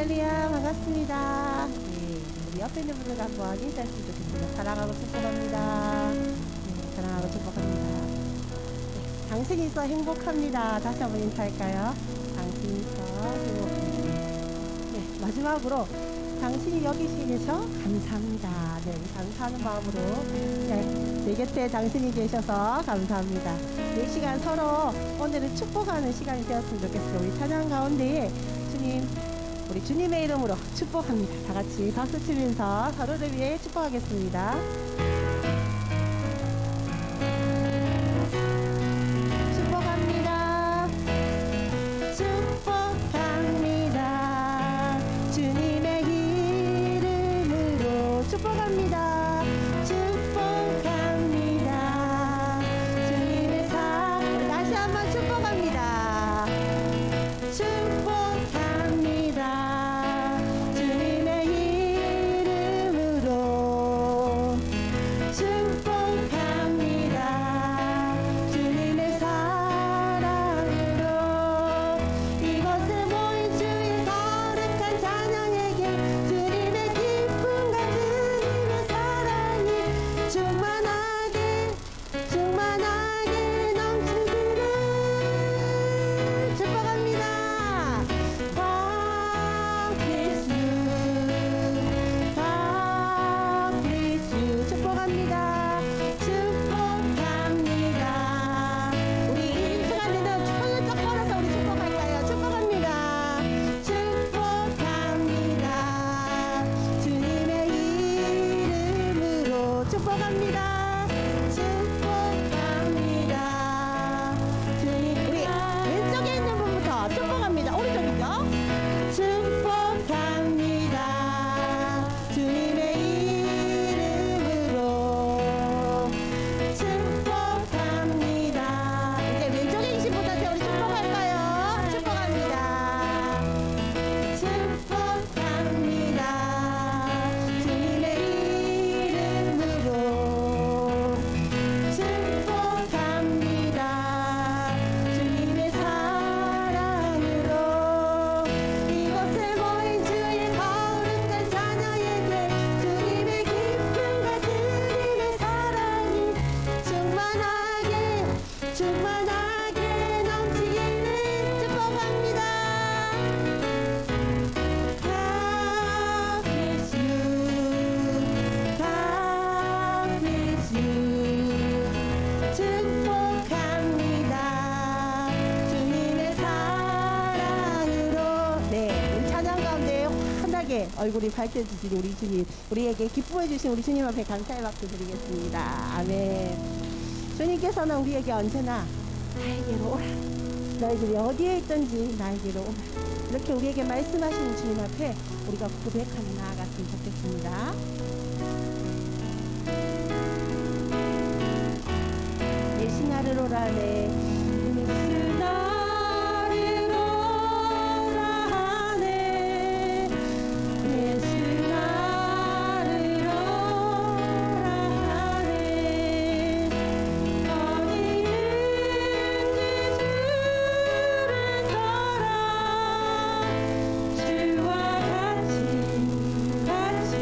할렐루야, 반갑습니다. 네, 우리 옆에 있는 분들 한번 인사했으면 좋겠습니다. 사랑하고 축복합니다. 네, 사랑하고 축복합니다. 네, 당신이 있어 행복합니다. 다시 한번 인사할까요? 당신이 있어 행복합니다. 네, 마지막으로 당신이 여기 계셔 감사합니다. 네, 감사하는 마음으로 네, 내 곁에 당신이 계셔서 감사합니다. 이 시간 서로 오늘은 축복하는 시간이 되었으면 좋겠어요. 우리 찬양 가운데에 주님, 우리 주님의 이름으로 축복합니다. 다 같이 박수 치면서 서로를 위해 축복하겠습니다. 축복합니다. 축복합니다. 주님의 이름으로 축복합니다. 축복합니다. 주님의 사랑 다시 한번 축복합니다. 축복합니다. 주님의 이름으로 축복합니다. 주님의 사랑으로 이곳에 모인 주의 거룩한 찬양에게 주님의 기쁨과 주님의 사랑이 충만하게 충만하게 넘치기를 축복합니다. God bless you. God bless you. 축복합니다. 축복합니다. 우리 이 시간에는 손을 쫙 뻗어서 우리 축복할까요? 축복합니다. 축복합니다. 주님의 이름으로 축복합니다. 축복합니다. 주님, 우리 왼쪽에 있는 분부터 축복합니다. 오른쪽이죠? 축복합니다. 주님의 이름으로 축복합니다. 이제 왼쪽에 계신 분한테 우리 축복할까요? 축복합니다. 축복합니다. 주님의 이름으로 축복합니다. 주님의 사랑으로 이곳에 모인 주의 거룩한 찬양에게 주님의 기쁨과 주님의 사랑이 충만하게 충만하게 넘치기를 축복합니다. God bless you. God bless you. 축복합니다. 주님의 사랑으로 네, 우리 찬양 가운데 환하게 얼굴이 밝혀주신 우리 주님, 우리에게 기쁨을 주신 우리 주님 앞에 감사의 박수 드리겠습니다. 아멘. 주님께서는 우리에게 언제나 나에게로 오라, 너희들이 어디에 있든지 나에게로 오라, 이렇게 우리에게 말씀하시는 주님 앞에 우리가 고백하며 나아갔으면 좋겠습니다. 예수 나를 오라네, 예수 나를 오라네, 예수 나를 오라네. 어디든지 주를 따라 주와 같이 가려네.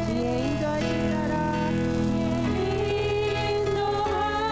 주의 인도하신 따라 인도하신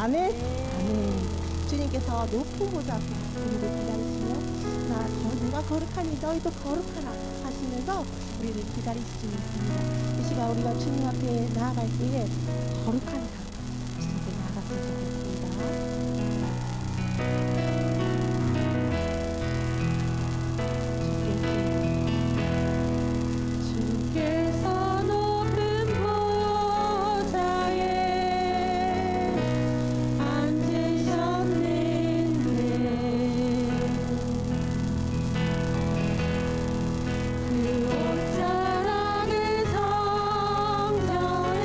아멘. 아멘. 주님께서 높은 보좌 앞에 우리를 기다리시며 내가 거룩하니 너희도 거룩하라 하시면서 우리를 기다리시고 있습니다. 이 시간 우리가 주님 앞에 나아갈 때에 거룩한 삶 주님께 나아갔으면 좋겠습니다. 주께서 높은 보좌에 앉으셨는데 그 옷자락을 성전에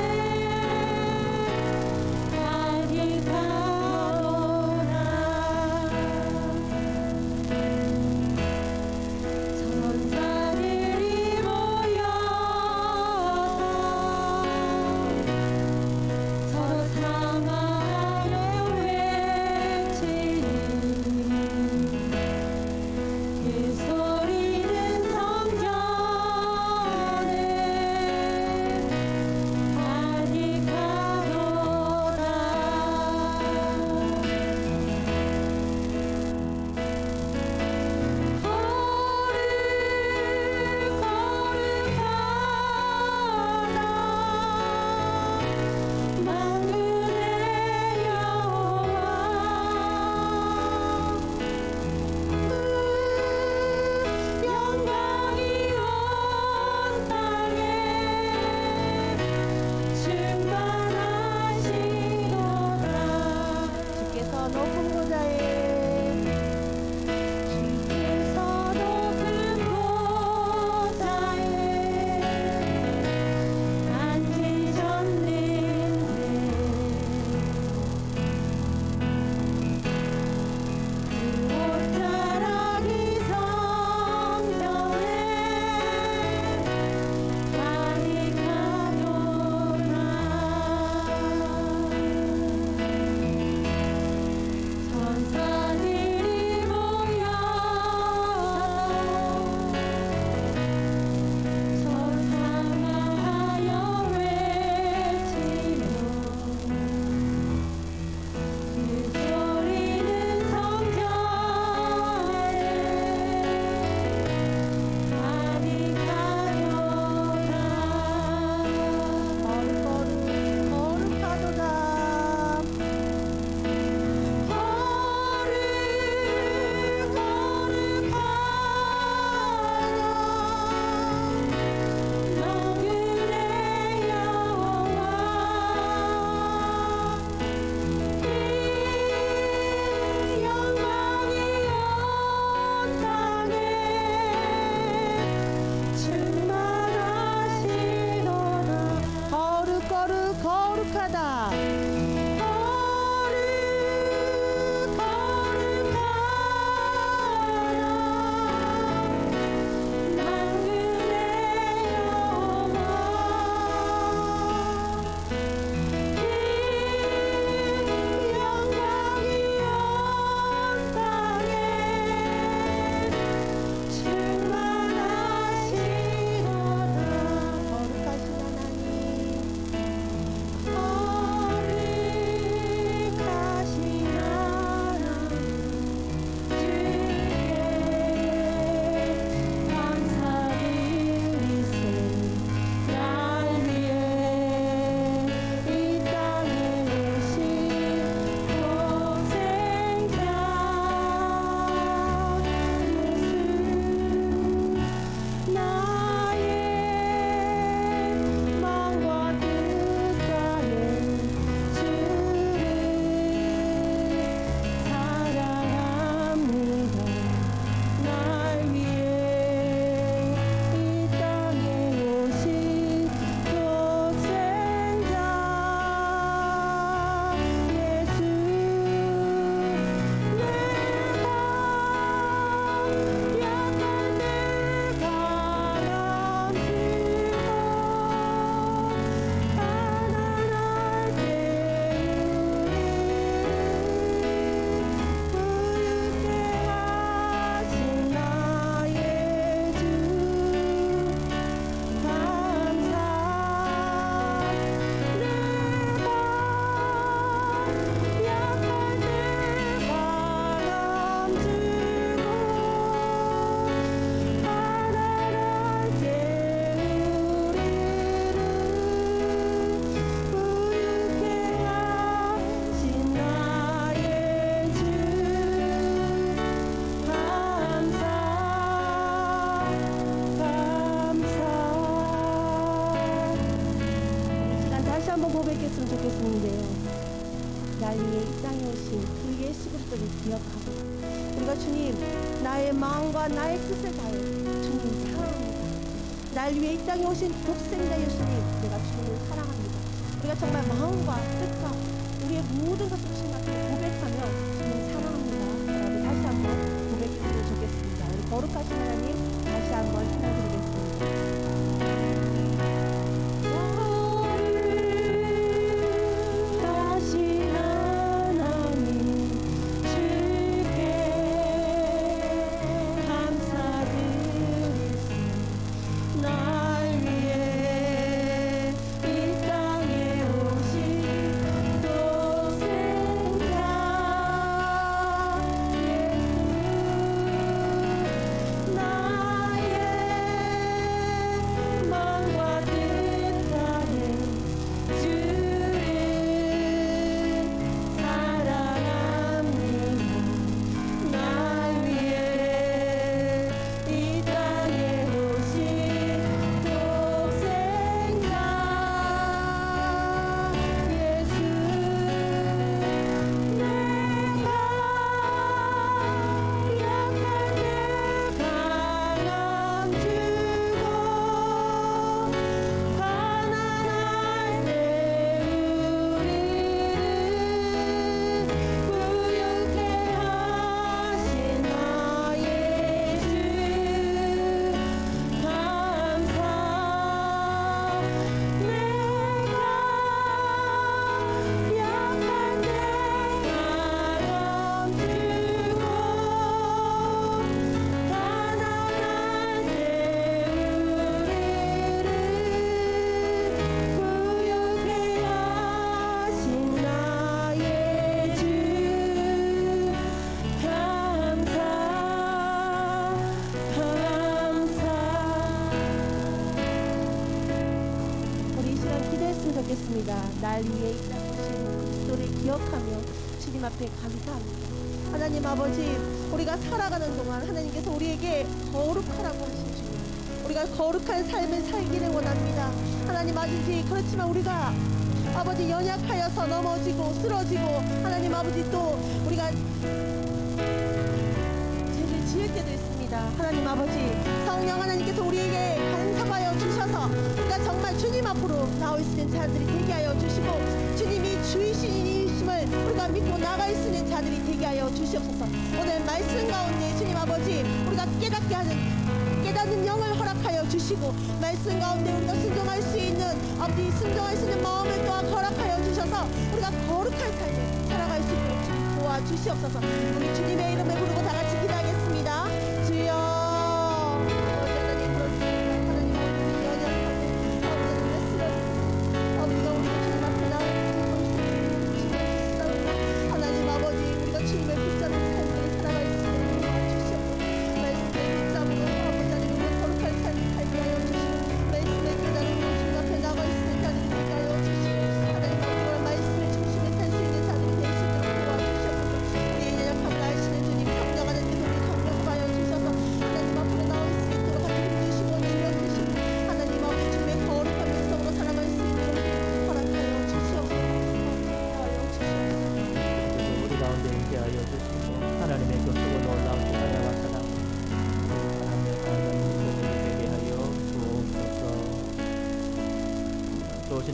주겠는데요. 날 위해 이 땅에 오신 그 예수 그리스도를 기억하고 우리가 주님 나의 마음과 나의 뜻을 다해 주님 사랑합니다. 날 위해 이 땅에 오신 독생자 예수님 내가 주님을 사랑합니다. 우리가 정말 마음과 뜻과 우리의 모든 것을 주님 앞에 고백하며 주님 사랑합니다 라고 다시 한번 고백했으면 좋겠습니다. 우리 거룩하신 하나님 다시 한번 찬양드리겠습니다. 날 위해 이 땅에 오신 그리스도를 기억하며 주님 앞에 감사합니다. 하나님 아버지 우리가 살아가는 동안 하나님께서 우리에게 거룩하라고 하신 주님 우리가 거룩한 삶을 살기를 원합니다. 하나님 아버지 그렇지만 우리가 아버지 연약하여서 넘어지고 쓰러지고 하나님 아버지 또 우리가 죄를 지을 때도 있습니다. 하나님 아버지 성령 하나님께서 우리에게 간섭하여 주셔서 우리가 정말 주님 앞으로 나올 수 있는 자들이 되게 하여 주시고 주님이 주이신 이심을 우리가 믿고 나갈 수 있는 자들이 되게 하여 주시옵소서. 오늘 말씀 가운데 주님 아버지 우리가 깨닫게 하는 깨닫는 영을 허락하여 주시고 말씀 가운데 우리가 순종할 수 있는 아버지 순종할 수 있는 마음을 또한 허락하여 주셔서 우리가 거룩한 삶을 살아갈 수 있도록 주님 도와주시옵소서. 우리 주님의 이름을 부르고 다 같이 기도하겠습니다. 주여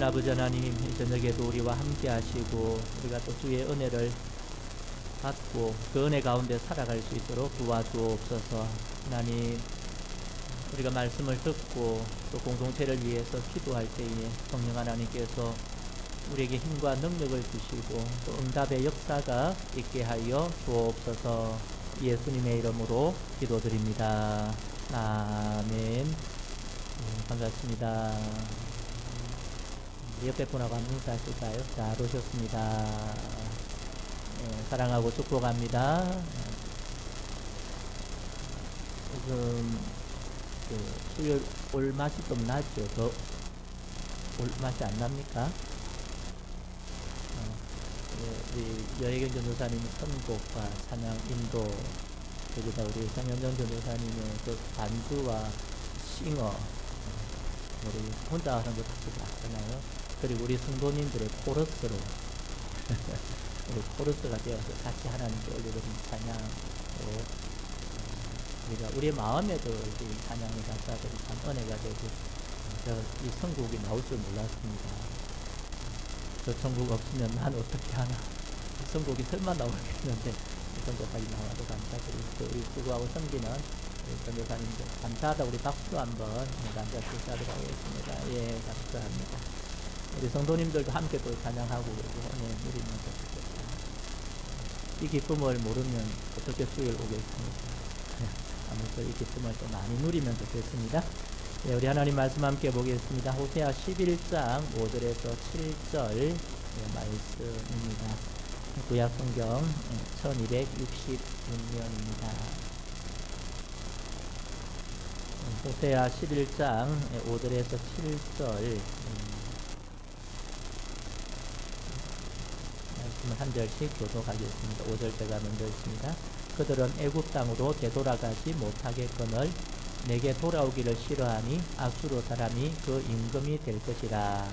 아버지 하나님 이 저녁에도 우리와 함께 하시고 우리가 또 주의 은혜를 받고 그 은혜 가운데 살아갈 수 있도록 도와주옵소서. 하나님 우리가 말씀을 듣고 또 공동체를 위해서 기도할 때에 성령 하나님께서 우리에게 힘과 능력을 주시고 또 응답의 역사가 있게 하여 주옵소서. 예수님의 이름으로 기도드립니다. 아멘. 반갑습니다. 옆에 분하고 한번 인사하실까요? 잘 오셨습니다. 사랑하고 축복합니다. 지금 수요일 올 맛이 좀 나죠? 더 올 맛이 안 납니까? 우리 여혜경 전도사님의 선곡과 찬양 인도, 여기다 우리 장현정 전도사님의 그 반주와 싱어, 우리 혼자 하는 거 같이 봤잖아요. 그리고 우리 성도님들의 코러스로 우리 코러스가 되어서 같이 하나님께 올려드린 찬양으로 우리가 우리 마음에도 이 찬양의 가사들이 참 은혜가 되고 이 천국이 나올 줄 몰랐습니다. 저 천국 없으면 난 어떻게 하나. 이 천국이 설마 나오겠는데 이 천국까지 나와도 감사드리고 우리 수고하고 섬기는 우리 전도사님들 감사하다. 우리 박수 한번 감사드리도록 하겠습니다. 예, 감사합니다. 우리 성도님들도 함께 또 찬양하고 은혜 누리면 좋겠다. 이 기쁨을 모르면 어떻게 수요일 오겠습니까? 아무튼 이 기쁨을 또 많이 누리면 좋겠습니다. 네, 우리 하나님 말씀 함께 보겠습니다. 호세아 11장 5절에서 7절 말씀입니다. 구약 성경 1266면입니다. 호세아 11장 5절에서 7절 말씀을 한 절씩 교독하겠습니다. 5절 제가 먼저 있습니다. 그들은 애굽 땅으로 되돌아가지 못하겠거늘 내게 돌아오기를 싫어하니 아수르 사람이 그 임금이 될 것이라.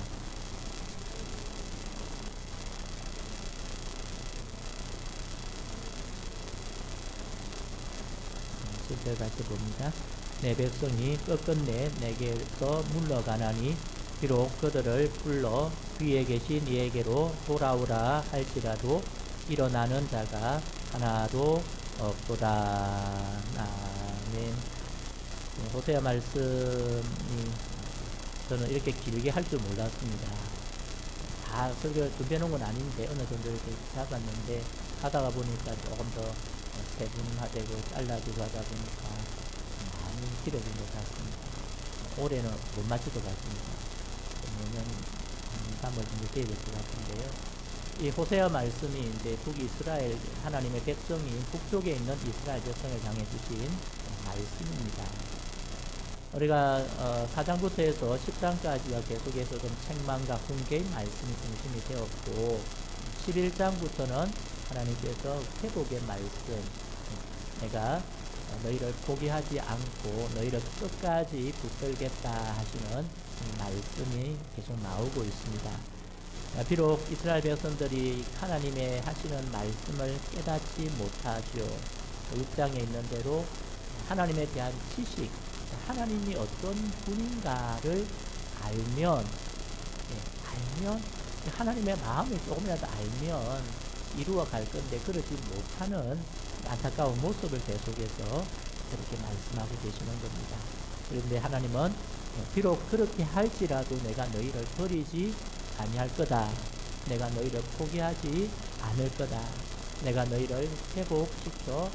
7절 같이 봅니다. 내 백성이 끝끝내 내게서 물러가나니 비록 그들을 불러 위에 계신 이에게로 돌아오라 할지라도 일어나는 자가 하나도 없도다. 아멘. 호세아 말씀이 저는 이렇게 길게 할 줄 몰랐습니다. 다 설교 준비해 놓은 건 아닌데 어느 정도 이렇게 잡았는데 하다가 보니까 조금 더 세분화되고 잘라지고 하다 보니까 많이 길어진 것 같습니다. 올해는 못 맞출 것 같습니다. 내년 3월 정도 돼야 될 것 같은데요. 이 호세아 말씀이 이제 북이스라엘 하나님의 백성인 북쪽에 있는 이스라엘 백성을 향해 주신 말씀입니다. 우리가 4장부터 해서 10장까지와 계속해서 좀 책망과 훈계의 말씀이 중심이 되었고 11장부터는 하나님께서 회복의 말씀, 내가 너희를 포기하지 않고 너희를 끝까지 붙들겠다 하시는 말씀이 계속 나오고 있습니다. 비록 이스라엘 백성들이 하나님의 하시는 말씀을 깨닫지 못하죠. 6장에 있는 대로 하나님에 대한 지식, 하나님이 어떤 분인가를 알면 하나님의 마음을 조금이라도 알면 이루어 갈 건데 그러지 못하는 안타까운 모습을 계속해서 그렇게 말씀하고 계시는 겁니다. 그런데 하나님은 비록 그렇게 할지라도 내가 너희를 버리지 아니할 거다. 내가 너희를 포기하지 않을 거다. 내가 너희를 회복시켜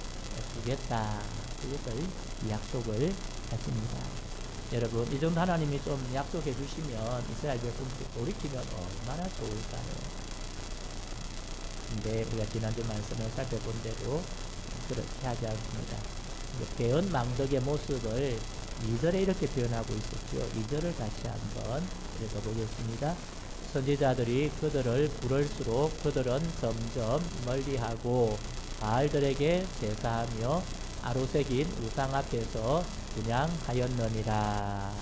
주겠다. 그것을 약속을 했습니다. 여러분, 이 정도 하나님이 좀 약속해 주시면 이스라엘 백성들이 돌이키면 얼마나 좋을까요? 근데 우리가 지난주 말씀을 살펴본 대로 그렇게 하지 않습니다. 배은 망덕의 모습을 2절에 이렇게 표현하고 있었죠. 2절을 다시 한번 읽어보겠습니다. 선지자들이 그들을 부를수록 그들은 점점 멀리하고 바알들에게 제사하며 아로색인 우상 앞에서 그냥 하였느니라.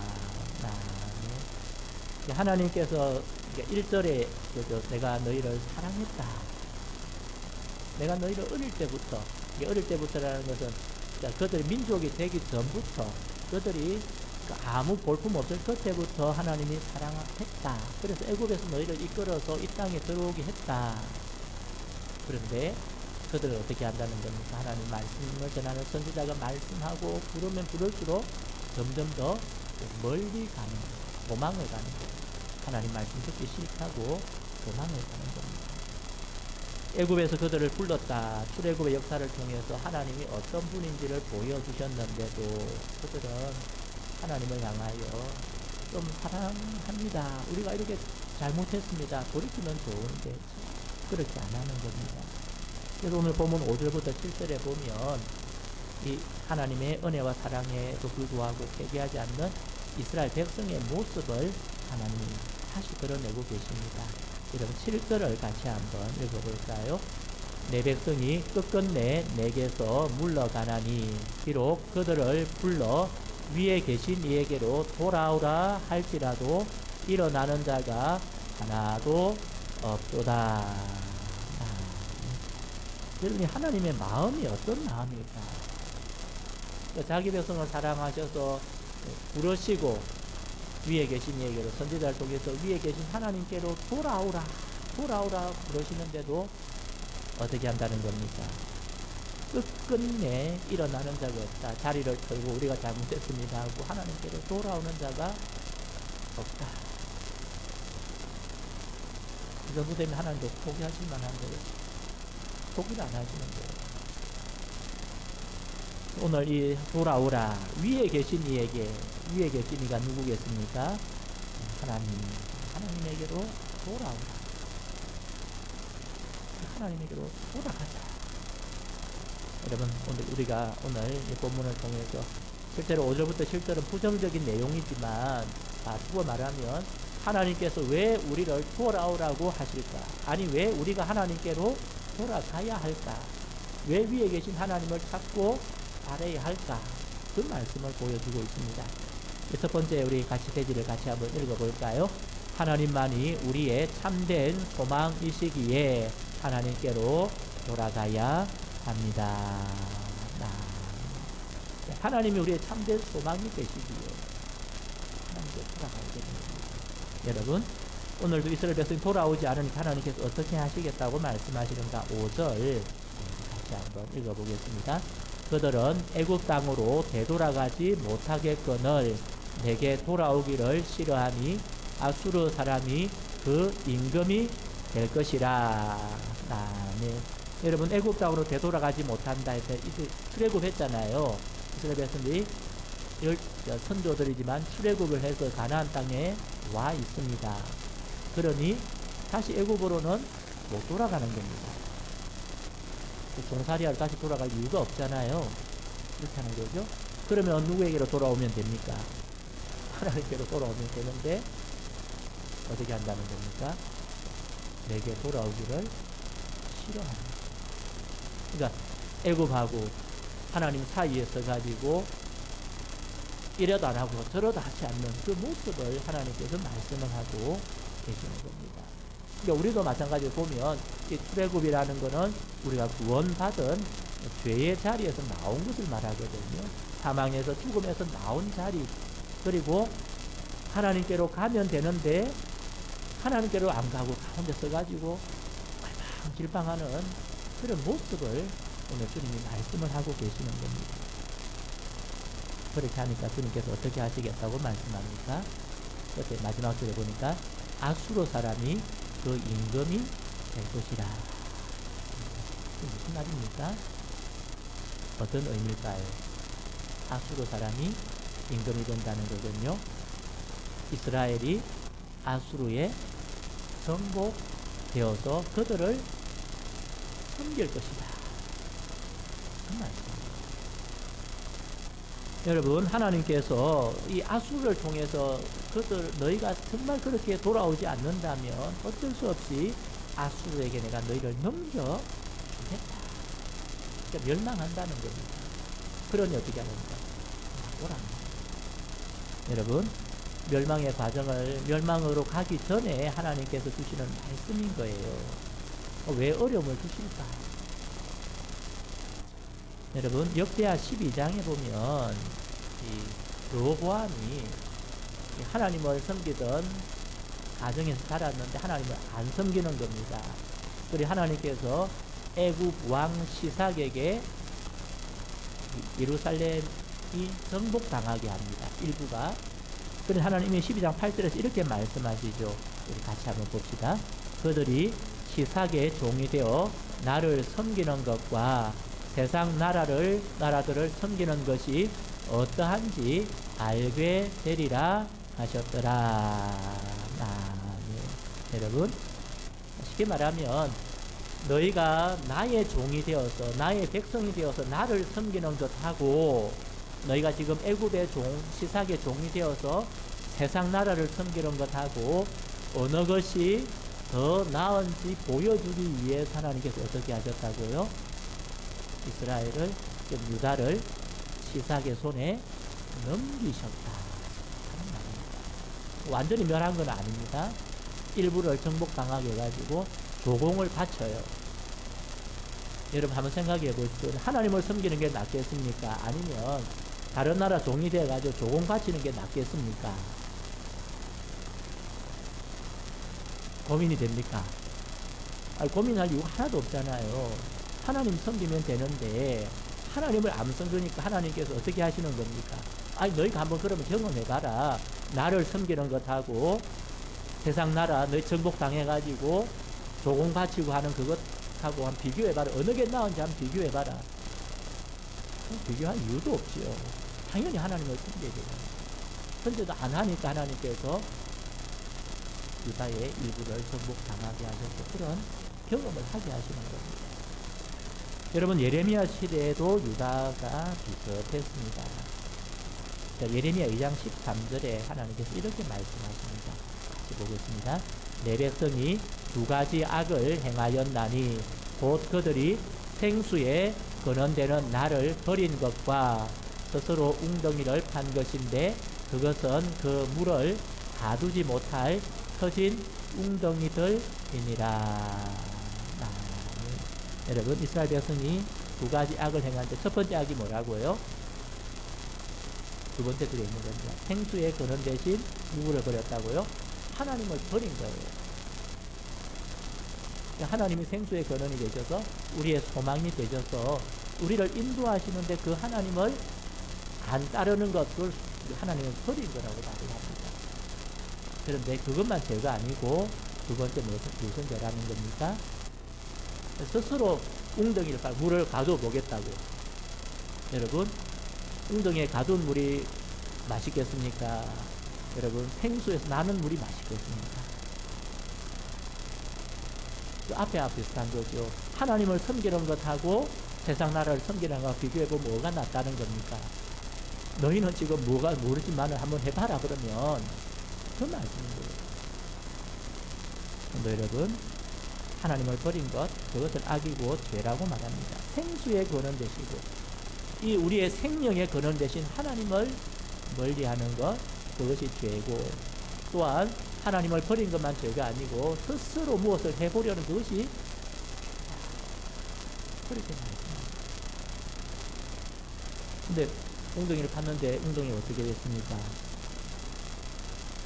하나님께서 1절에 내가 너희를 사랑했다. 내가 너희를 어릴 때부터라는 것은 그들 민족이 되기 전부터 그들이 아무 볼품 없을 그때부터 하나님이 사랑했다. 그래서 애굽에서 너희를 이끌어서 이 땅에 들어오게 했다. 그런데 그들을 어떻게 한다는 겁니까? 하나님 말씀을 전하는 선지자가 말씀하고 부르면 부를수록 점점 더 멀리 가는 거예요. 도망을 가는 거예요. 하나님 말씀 듣기 싫다고 도망을 가는 겁니다. 애굽에서 그들을 불렀다. 출애굽의 역사를 통해서 하나님이 어떤 분인지를 보여주셨는데도 그들은 하나님을 향하여 좀 사랑합니다. 우리가 이렇게 잘못했습니다. 돌이키면 좋은데 그렇게 안 하는 겁니다. 그래서 오늘 보면 5절부터 7절에 보면 이 하나님의 은혜와 사랑에도 불구하고 회개하지 않는 이스라엘 백성의 모습을 하나님이 다시 드러내고 계십니다. 여러분 7절을 같이 한번 읽어볼까요? 내 백성이 끝끝내 내게서 물러가나니 비록 그들을 불러 위에 계신 이에게로 돌아오라 할지라도 일어나는 자가 하나도 없도다. 여러분이 하나님의 마음이 어떤 마음일까? 자기 백성을 사랑하셔서 부르시고 위에 계신 이에게로 선지자를 통해서 위에 계신 하나님께로 돌아오라 부르시는데도 어떻게 한다는 겁니까? 끝끝내 일어나는 자가 없다. 자리를 털고 우리가 잘못했습니다 하고 하나님께로 돌아오는 자가 없다. 이 정도 되면 하나님도 포기하실 만한 거예요. 포기를 안 하시는 거예요. 오늘 이 돌아오라 위에 계신 이에게, 위에 계신 이가 누구겠습니까? 하나님에게로 돌아오라. 하나님에게로 돌아가자. 여러분, 우리가 오늘 이 본문을 통해서 실제로 5절부터 7절은 부정적인 내용이지만 두고 말하면 하나님께서 왜 우리를 돌아오라고 하실까? 아니 왜 우리가 하나님께로 돌아가야 할까? 왜 위에 계신 하나님을 찾고 알아야 할까? 그 말씀을 보여주고 있습니다. 첫 번째 우리 같이 대지를 같이 한번 읽어볼까요? 하나님만이 우리의 참된 소망이시기에 하나님께로 돌아가야 합니다. 하나님이 우리의 참된 소망이 되시기에 하나님께로 돌아가야 됩니다. 여러분, 오늘도 이스라엘 백성이 돌아오지 않으니까 하나님께서 어떻게 하시겠다고 말씀하시는가? 5절 같이 한번 읽어보겠습니다. 그들은 애굽 땅으로 되돌아가지 못하겠거늘 내게 돌아오기를 싫어하니 아수르 사람이 그 임금이 될 것이라. 네. 여러분, 애굽 땅으로 되돌아가지 못한다 했을 때 이제 출애굽했잖아요. 이스라엘 백성들이 선조들이지만 출애굽을 해서 가나안 땅에 와 있습니다. 그러니 다시 애굽으로는 못 돌아가는 겁니다. 종살이하러 다시 돌아갈 이유가 없잖아요. 그렇게 하는 거죠. 그러면 누구에게로 돌아오면 됩니까? 하나님께로 돌아오면 되는데 어떻게 한다는 겁니까? 내게 돌아오기를 싫어합니다. 그러니까 애굽하고 하나님 사이에 서가지고 이래도 안 하고 저래도 하지 않는 그 모습을 하나님께서 말씀을 하고 계시는 겁니다. 그러니까 우리도 마찬가지로 보면 이 출애굽이라는 거는 우리가 구원받은 죄의 자리에서 나온 것을 말하거든요. 사망에서 죽음에서 나온 자리, 그리고 하나님께로 가면 되는데 하나님께로 안 가고 가운데 서가지고 갈팡질팡하는 그런 모습을 오늘 주님이 말씀을 하고 계시는 겁니다. 그렇게 하니까 주님께서 어떻게 하시겠다고 말씀합니까? 그때 마지막 줄에 보니까 아수르 사람이 그 임금이 될 것이라. 무슨 말입니까? 어떤 의미일까요? 아수르 사람이 임금이 된다는 거군요. 이스라엘이 아수르에 정복되어서 그들을 섬길 것이다. 그 말씀입니다. 여러분, 하나님께서 이 아수르를 통해서 너희가 정말 그렇게 돌아오지 않는다면 어쩔 수 없이 아수르에게 내가 너희를 넘겨주겠다. 그러니까 멸망한다는 겁니다. 그러니 어떻게 하는가? 오라. 여러분, 멸망의 과정을 멸망으로 가기 전에 하나님께서 주시는 말씀인 거예요. 왜 어려움을 주실까? 여러분, 역대하 12장에 보면 이 르호보암이 하나님을 섬기던 가정에서 자랐는데 하나님을 안 섬기는 겁니다. 그리고 하나님께서 애굽 왕 시삭에게 예루살렘이 정복당하게 합니다. 일부가. 그래서 하나님이 12장 8절에서 이렇게 말씀하시죠. 우리 같이 한번 봅시다. 그들이 시삭의 종이 되어 나를 섬기는 것과 세상 나라들을 섬기는 것이 어떠한지 알게 되리라 하셨더라. 네. 여러분, 쉽게 말하면 너희가 나의 종이 되어서 나의 백성이 되어서 나를 섬기는 것하고 너희가 지금 애굽의 종, 시삭의 종이 되어서 세상 나라를 섬기는 것하고 어느 것이 더 나은지 보여주기 위해 하나님께서 어떻게 하셨다고요? 이스라엘을, 유다를 시삭의 손에 넘기셨다 하는 말입니다. 완전히 멸한 건 아닙니다. 일부를 정복당하게 해가지고 조공을 바쳐요. 여러분 한번 생각해 보십시오. 하나님을 섬기는 게 낫겠습니까? 아니면 다른 나라 종이 돼가지고 조공 바치는 게 낫겠습니까? 고민이 됩니까? 아니, 고민할 이유가 하나도 없잖아요. 하나님 섬기면 되는데 하나님을 안 섬기니까 하나님께서 어떻게 하시는 겁니까? 아니 너희가 한번 그러면 경험해봐라. 나를 섬기는 것하고 세상 나라 너희 정복당해가지고 조공 바치고 하는 그것하고 한번 비교해봐라. 어느 게 나은지 한번 비교해봐라. 비교할 이유도 없지요. 당연히 하나님을 섬겨야 돼요. 근데도 안 하니까 하나님께서 유다의 일부를 정복당하게 하셔서 그런 경험을 하게 하시는 겁니다. 여러분 예레미야 시대에도 유다가 비슷했습니다. 자, 예레미야 2장 13절에 하나님께서 이렇게 말씀하십니다. 같이 보겠습니다. 내 백성이 두 가지 악을 행하였나니 곧 그들이 생수에 근원되는 나를 버린 것과 스스로 웅덩이를 판 것인데 그것은 그 물을 가두지 못할 터진 웅덩이들이니라. 여러분 이스라엘 백성이 두 가지 악을 행하는데 첫 번째 악이 뭐라고요? 두 번째 글에 있는 겁니다. 생수의 근원 대신 누구를 버렸다고요? 하나님을 버린 거예요. 하나님이 생수의 근원이 되셔서 우리의 소망이 되셔서 우리를 인도하시는데 그 하나님을 안 따르는 것을 하나님은 버린 거라고 말을 합니다. 그런데 그것만 죄가 아니고 두 번째 무슨 죄라는 겁니까? 스스로 웅덩이를 물을 가두어 보겠다고. 여러분 웅덩이에 가둔 물이 맛있겠습니까? 여러분 생수에서 나는 물이 맛있겠습니까? 그 앞에 비슷한 거죠. 하나님을 섬기는 것하고 세상 나라를 섬기는 것과 비교해보면 뭐가 낫다는 겁니까? 너희는 지금 뭐가 모르지만 한번 해봐라 그러면 그 말씀인 거예요. 근데 여러분 하나님을 버린 것 그것을 악이고 죄라고 말합니다. 생수의 근원 되시고 이 우리의 생명의 근원 되신 하나님을 멀리하는 것 그것이 죄고 또한 하나님을 버린 것만 죄가 아니고 스스로 무엇을 해보려는 그것이 그렇게 말합니다. 근데 웅덩이를 팠는데 웅덩이 어떻게 됐습니까?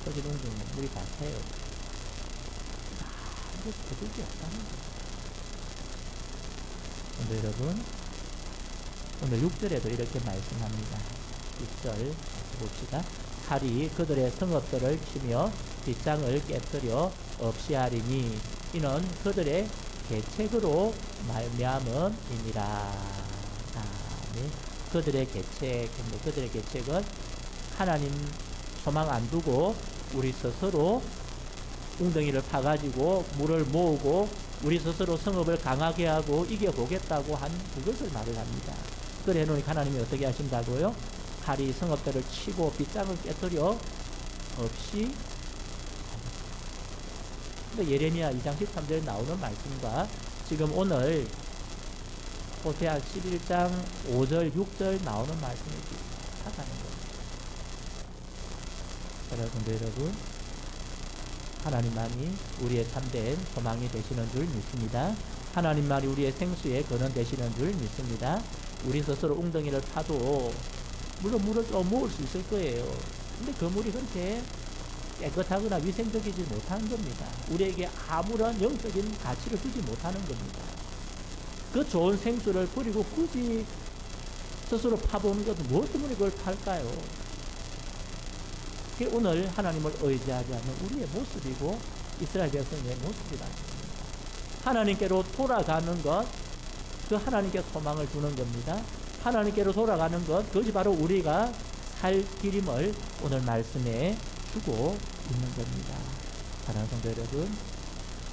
터진 웅덩이 물이 다 새요. 아무것도 거둘 없다는 거예요. 근데 여러분 오늘 6절에도 이렇게 말씀합니다. 6절 같이 봅시다. 칼이 그들의 성읍들을 치며 빗장을 깨뜨려 없이 하리니 이는 그들의 계책으로 말미암음이니라. 네. 그들의 계책, 그들의 계책은 하나님 소망 안 두고 우리 스스로 웅덩이를 파가지고 물을 모으고 우리 스스로 성읍을 강하게 하고 이겨보겠다고 한 그것을 말을 합니다. 그래 놓으니까 하나님이 어떻게 하신다고요? 칼이 성읍들을 치고 빗장을 깨뜨려 없이. 근데 예레미야 2장 13절에 나오는 말씀과 지금 오늘 호세아 11장 5절 6절 나오는 말씀이 비슷하다는 겁니다. 여러분 하나님만이 우리의 참된 소망이 되시는 줄 믿습니다. 하나님만이 우리의 생수의 근원 되시는 줄 믿습니다. 우리 스스로 웅덩이를 파도 물론 물을 또 모을 수 있을 거예요. 근데 그 물이 그렇게 깨끗하거나 위생적이지 못하는 겁니다. 우리에게 아무런 영적인 가치를 주지 못하는 겁니다. 그 좋은 생수를 버리고 굳이 스스로 파보는 것은 무엇 때문에 그걸 팔까요? 그게 오늘 하나님을 의지하지 않는 우리의 모습이고 이스라엘 백성의 모습이라는 겁니다. 하나님께로 돌아가는 것, 그 하나님께 소망을 두는 겁니다. 하나님께로 돌아가는 것, 그것이 바로 우리가 살 길임을 오늘 말씀에 주고 있는 겁니다. 사랑하는 성도 여러분,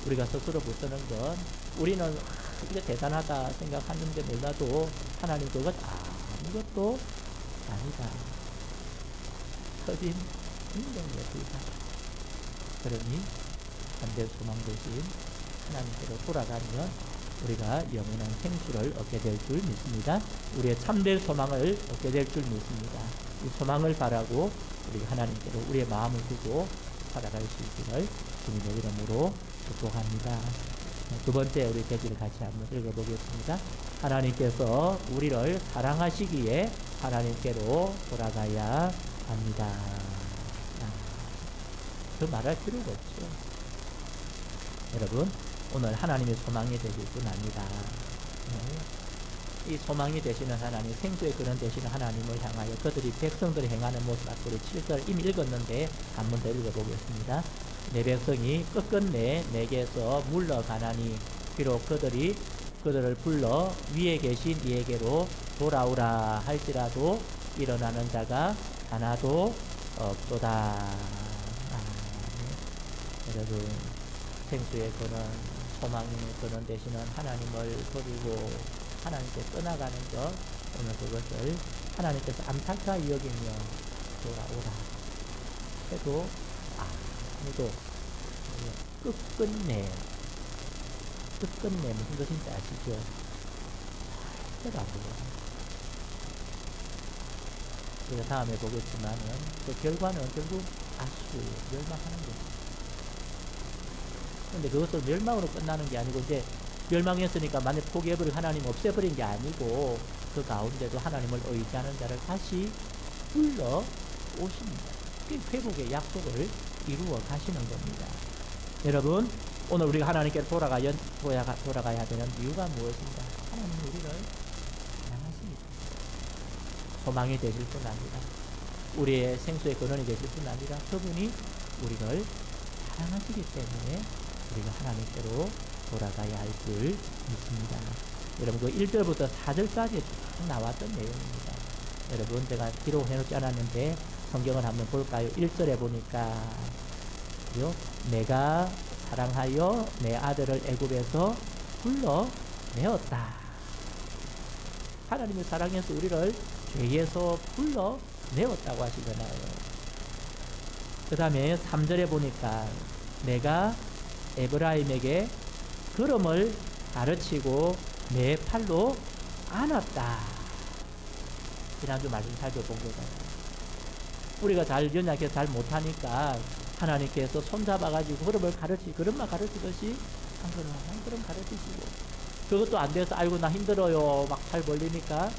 우리가 스스로 붙드는 것, 우리는 이게 대단하다 생각하는데 몰라도 하나님 그것 아무것도 아니다. 터진 웅덩이에 불과. 그러니 참된 소망 되신 하나님께로 돌아가면 우리가 영원한 생수를 얻게 될 줄 믿습니다. 우리의 참된 소망을 얻게 될 줄 믿습니다. 이 소망을 바라고 우리가 하나님께로 우리의 마음을 두고 살아갈 수 있기를 주님의 이름으로 축복합니다. 두 번째 우리 대지를 같이 한번 읽어보겠습니다. 하나님께서 우리를 사랑하시기에 하나님께로 돌아가야 합니다. 더 말할 필요가 없죠. 여러분, 오늘 하나님의 소망이 되실 분 아니다. 이 소망이 되시는 하나님, 생수의 근원 되시는 하나님을 향하여 그들이 백성들이 행하는 모습 앞으로 7절 이미 읽었는데 한 번 더 읽어보겠습니다. 내 백성이 끝끝내 내게서 물러가나니 비록 그들을 불러 위에 계신 이에게로 돌아오라 할지라도 일어나는 자가 하나도 없도다. 여러분, 생수의 근원, 소망의 근원 되시는 하나님을 버리고 하나님께 떠나가는 것, 오늘 그것을 하나님께서 안타까이 여기며 돌아오라 해도 아무도 끝끝내 무슨 뜻인지 아시죠? 하더라고요. 우리가 다음에 보겠지만은 그 결과는 결국 멸망하는 거예요. 근데 그것을 멸망으로 끝나는 게 아니고, 이제 멸망했으니까 만약 포기해버리고 하나님 없애버린 게 아니고, 그 가운데도 하나님을 의지하는 자를 다시 불러 오십니다. 그 회복의 약속을 이루어 가시는 겁니다. 여러분, 오늘 우리가 하나님께 돌아가야 되는 이유가 무엇인가? 하나님 우리를 사랑하십니다. 소망이 되실 뿐 아니라, 우리의 생수의 근원이 되실 뿐 아니라, 그분이 우리를 사랑하시기 때문에 우리가 하나님께로 돌아가야 할 줄 믿습니다. 여러분, 그 1절부터 4절까지 쭉 나왔던 내용입니다. 여러분, 제가 기록해 놓지 않았는데 성경을 한번 볼까요? 1절에 보니까 내가 사랑하여 내 아들을 애굽에서 불러내었다. 하나님이 사랑해서 우리를 죄에서 불러내었다고 하시잖아요. 그 다음에 3절에 보니까 내가 에브라임에게 걸음을 가르치고 내 팔로 안았다. 지난주 말씀 살펴본 거잖아요. 우리가 연약해서 잘 못하니까 하나님께서 손잡아가지고 걸음만 가르치듯이 한 걸음 가르치시고, 그것도 안 돼서 아이고 나 힘들어요 막 팔 벌리니까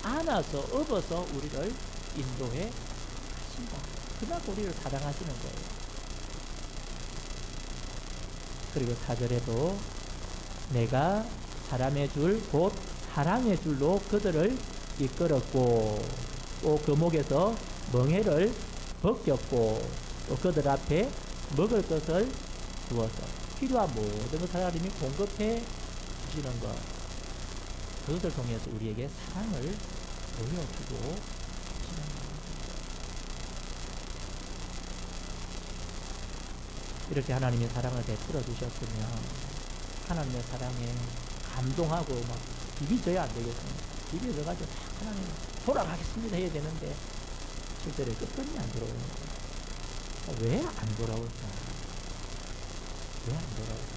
안아서 업어서 우리를 인도해 가신다. 그만큼 우리를 사랑하시는 거예요. 그리고 4절에도 내가 사람의 줄 곧 사랑의 줄로 그들을 이끌었고 또 그 목에서 멍에를 벗겼고 또 그들 앞에 먹을 것을 주어서 필요한 모든 것을 하나님이 공급해 주시는 것, 그것을 통해서 우리에게 사랑을 보여주고 계시는 것. 이렇게 하나님의 사랑을 베풀어 주셨으면 하나님의 사랑에 감동하고 막 비비져야 안 되겠습니다. 비비져가지고 하나님 돌아가겠습니다 해야 되는데 실제로 끝끝이 안 돌아오는 거예요. 왜 안 돌아올까? 왜 안 돌아올까?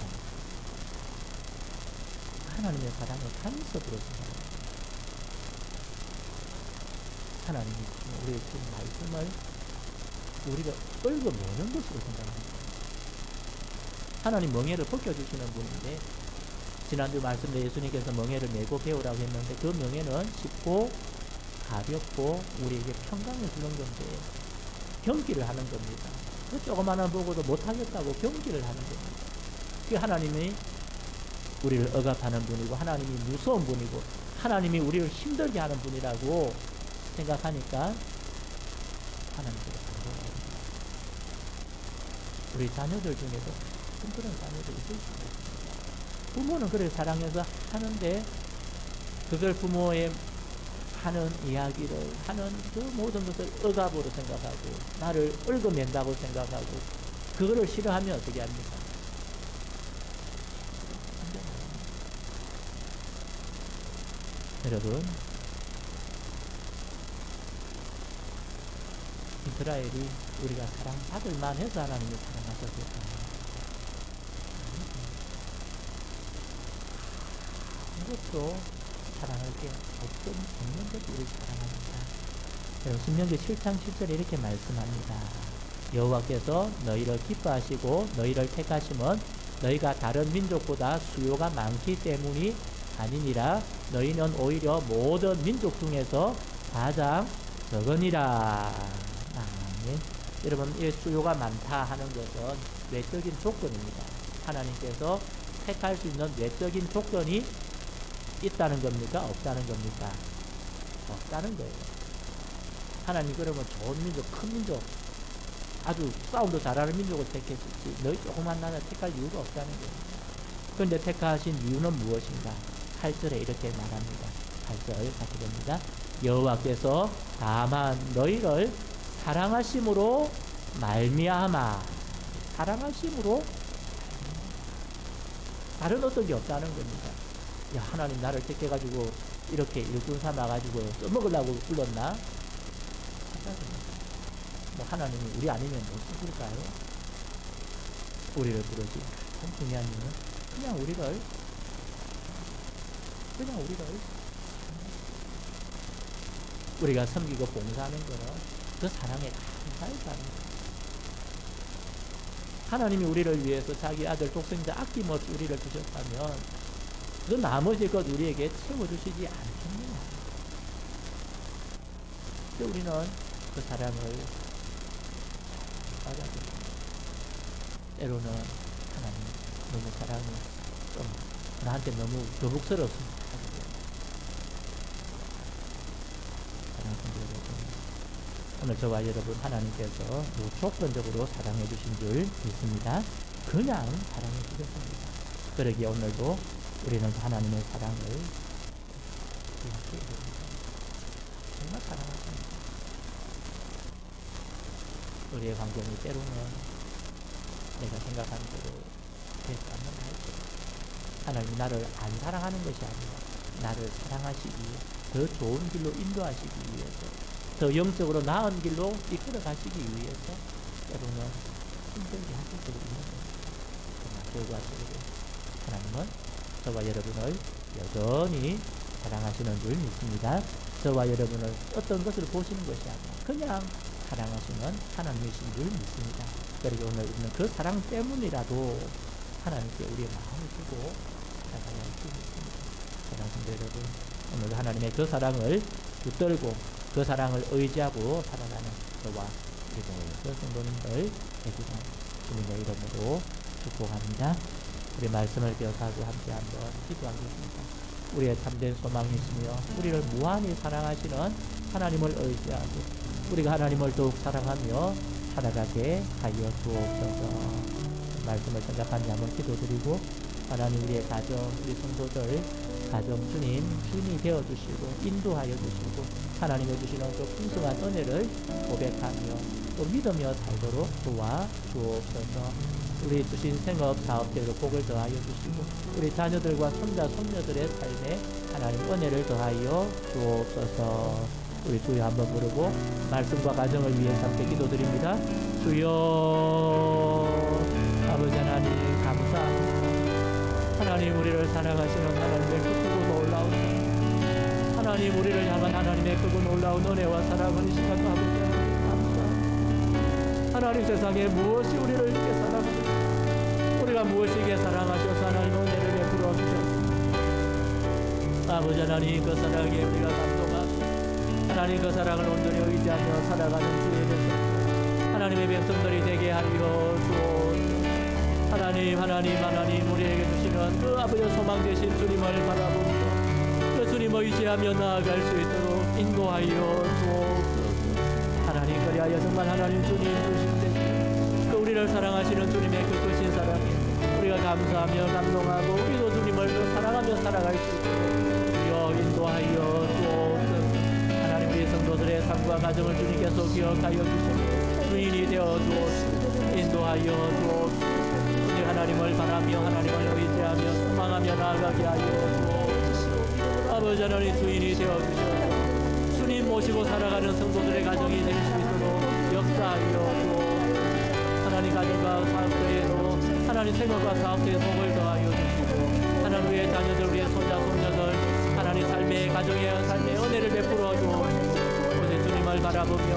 하나님의 사랑을 간섭으로 생각합니다. 하나님이 우리의 지금 말씀을 우리가 얽어매는 것으로 생각합니다. 하나님 멍에를 벗겨주시는 분인데, 지난주 말씀에 예수님께서 멍에를 메고 배우라고 했는데 그 멍에는 쉽고 가볍고 우리에게 평강을 주는 건데 경기를 하는 겁니다. 그 조그마한 보고도 못하겠다고 경기를 하는 겁니다. 그 하나님이 우리를 억압하는 분이고 하나님이 무서운 분이고 하나님이 우리를 힘들게 하는 분이라고 생각하니까 하나님께서 반대합니다. 우리 자녀들 중에도 가끔 그런 자녀들이 있을 수가 있습니다. 부모는 그렇게 사랑해서 하는데 그걸 부모의 하는 이야기를 하는 그 모든 것을 억압으로 생각하고 나를 얽어맨다고 생각하고 그거를 싫어하면 어떻게 합니까? 여러분, 이스라엘이 우리가 사랑받을 만해서 하나님이 사랑하셨을까? 아무것도 사랑할 게 없는 것도 우리 사랑합니다. 여러분, 신명기 7장 7절에 이렇게 말씀합니다. 여호와께서 너희를 기뻐하시고 너희를 택하심은 너희가 다른 민족보다 수요가 많기 때문이 아니니라. 너희는 오히려 모든 민족 중에서 가장 적으니라. 아멘. 여러분, 이 수요가 많다 하는 것은 외적인 조건입니다. 하나님께서 택할 수 있는 외적인 조건이 있다는 겁니까? 없다는 겁니까? 없다는 거예요. 하나님 그러면 좋은 민족, 큰 민족, 아주 싸움도 잘하는 민족을 택했을지 너희 조그만 나라 택할 이유가 없다는 겁니다. 그런데 택하신 이유는 무엇인가? 8절에 이렇게 말합니다. 8절 같이 봅니다. 여호와께서 다만 너희를 사랑하심으로 말미암아. 사랑하심으로 다른 어떤 게 없다는 겁니다. 야, 하나님 나를 택해가지고 이렇게 일꾼 삼아가지고 써먹으려고 불렀나? 뭐 하나님이 우리 아니면 못 부를까요? 우리를 부르지. 참 중요한 이유는 그냥 우리를 우리가 섬기고 봉사하는 거는 그 사랑에 감사해서 하는 거예요. 하나님이 우리를 위해서 자기 아들 독생자 아낌없이 우리를 주셨다면 그 나머지 것 우리에게 채워주시지 않겠느냐. 그래서 우리는 그 사랑을 받아들여요. 때로는 하나님 너무 사랑이 좀 나한테 너무 거북스럽습니다. 오늘 저와 여러분 하나님께서 무조건적으로 사랑해 주신 줄 믿습니다. 그냥 사랑해 주셨습니다. 그러기에 오늘도 우리는 하나님의 사랑을 기억해야 됩니다. 정말 사랑하십니다. 우리의 환경이 때로는 내가 생각하는 대로 되지 않는다 할때 하나님이 나를 안 사랑하는 것이 아니라 나를 사랑하시기 위해 더 좋은 길로 인도하시기 위해서 더 영적으로 나은 길로 이끌어 가시기 위해서 때로는 힘들게 하실 때도 있는 겁니다. 그러나 결과적으로 하나님은 저와 여러분을 여전히 사랑하시는 줄 믿습니다. 저와 여러분을 어떤 것을 보시는 것이 아니라 그냥 사랑하시는 하나님이신 줄 믿습니다. 그리고 오늘 우리는 그 사랑 때문이라도 하나님께 우리의 마음을 주고 살아가야 할 줄 믿습니다. 사랑하는 성도 여러분, 오늘 하나님의 그 사랑을 붙들고 그 사랑을 의지하고 살아가는 저와 우리 성도님들 되기를 주님의 이름으로 축복합니다. 우리 말씀을 기억하고 함께 한번 기도하겠습니다. 우리의 참된 소망이시며 우리를 무한히 사랑하시는 하나님을 의지하고 우리가 하나님을 더욱 사랑하며 살아가게 하여 주옵소서. 말씀을 생각하며 한번 기도드리고 하나님 우리의 가정, 우리 성도들 가정 주님이 되어주시고 인도하여 주시고 하나님의 주시는 그 풍성한 은혜를 고백하며 또 믿으며 살도록 도와주옵소서. 우리 주신 생업 사업대로 복을 더하여 주시고 우리 자녀들과 손자 손녀들의 삶에 하나님 은혜를 더하여 주옵소서. 우리 주여 한번 부르고 말씀과 가정을 위해서 함께 기도드립니다. 주여 아버지 하나님 감사합니다. 하나님 우리를 사랑하시는 하나님의 크고 놀라운 하나님 우리를 향한 하나님의 크고 놀라운 은혜와 사랑을 이 시간도 아버지 감사합니다. 하나님 세상에 무엇이 우리를 이렇게 사랑하시고 우리가 무엇이게 사랑하셔서 하나님 은혜를 베풀어 주셨습니다. 아버지 하나님 그 사랑에 우리가 감동하고 하나님 그 사랑을 온전히 의지하며 살아가는 주에 대해서 하나님의 백성들이 되게 하여 주옵소서. 하나님 우리에게 주시는 그 아버지의 소망 되신 주님을 바라보며 그 주님을 의지하며 나아갈 수 있도록 인도하여 주옵소서. 하나님 그리하여 정말 하나님 주님 주신 그 우리를 사랑하시는 주님의 그 크신 사랑에 우리가 감사하며 감동하고 우리도 주님을 더 사랑하며 살아갈 수 있도록 주여 인도하여 주옵소서. 하나님 우리 성도들의 삶과 가정을 주님께서 기억하여 주시고 주인이 되어 주옵소서. 인도하여 주옵소서. 하나님을 바라며 하나님을 의지하며 소망하며 나아가게 하여 주옵소서. 아버지 하나님 주인이 되어주셔서 주님 모시고 살아가는 성도들의 가정이 될 수 있도록 역사하여 주옵소서. 하나님 가정과 사업대에도 하나님 생업과 사업대에 복을 더하여 주시고 하나님 우리의 자녀들 우리의 손자 손녀들 하나님 삶의 가정의 삶의 은혜를 베풀어 주옵소서. 오직 주님을 바라보며